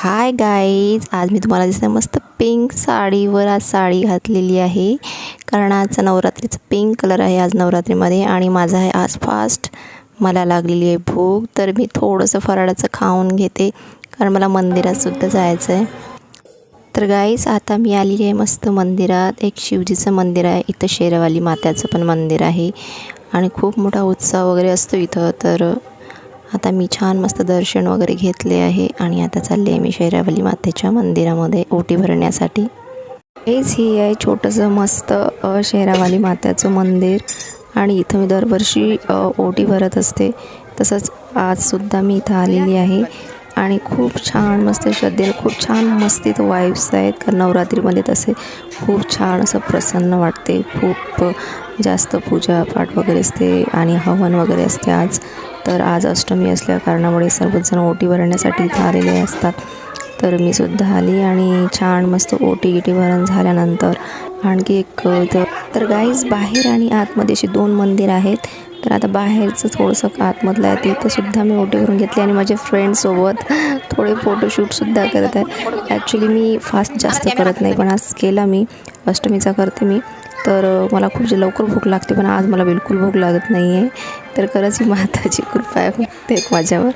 Hi guys, आज मी तुम्हाला दिसते मस्त पिंक साडीवर आज साडी घातलेली आहे. कारण आज नवरात्रीचं पिंक कलर आहे आज नवरात्रीमध्ये. आणि माझा आहे आज फास्ट, मला लागलेली आहे भूक, तर मी थोडंसं फराळाचं खाऊन घेते कारण मला मंदिरातसुद्धा जायचं आहे. तर गाईज आता मी आलेली आहे मस्त मंदिरात. एक शिवजीचं मंदिर आहे इथं, शेरावाली मात्याचं पण मंदिर आहे आणि खूप मोठा उत्सव वगैरे असतो इथं. तर आता मी छान मस्त दर्शन वगैरे घेतले आहे आणि आता चालले आहे मी शेरावाली मातेच्या मंदिरामध्ये ओटी भरण्यासाठी. हेच ही आहे छोटंसं मस्त शेरावाली मातेचं मंदिर आणि इथं मी दरवर्षी ओटी भरत असते. तसंच आजसुद्धा मी इथं आलेली आहे आणि खूप छान मस्त श्रद्धेने खूप छान मस्त इथं वाईब्स आहेत. कारण नवरात्रीमध्ये तसे खूप छान असं प्रसन्न वाटते. खूप जास्त पूजापाठ वगैरे असते आणि हवन वगैरे असते आज. तर आज अष्टमी असल्या कारणामुळे सर्वजण ओटी भरण्यासाठी इथं आलेले असतात. तर मी सुद्धा आली आणि छान मस्त ओटी भरण झाल्यानंतर आणखी एक इथं तर गाईज बाहेर आणि आतमध्ये अशी 2 मंदिर आहेत. तर आता बाहेरचं थोडंसं आतमधलं आहे तिथंसुद्धा मी ओटी भरून घेतली आणि माझ्या फ्रेंड्ससोबत थोडे फोटोशूटसुद्धा करत आहे. ॲक्च्युली मी फास्ट जास्त करत नाही, पण आज केला मी, अष्टमीचा करते मी. तर मला खूप लवकर भूक लागते, पण आज मला बिलकुल भूक लागत नाही आहे. तर खरंच ही माताची कृपा आहे फक्त एक माझ्यावर.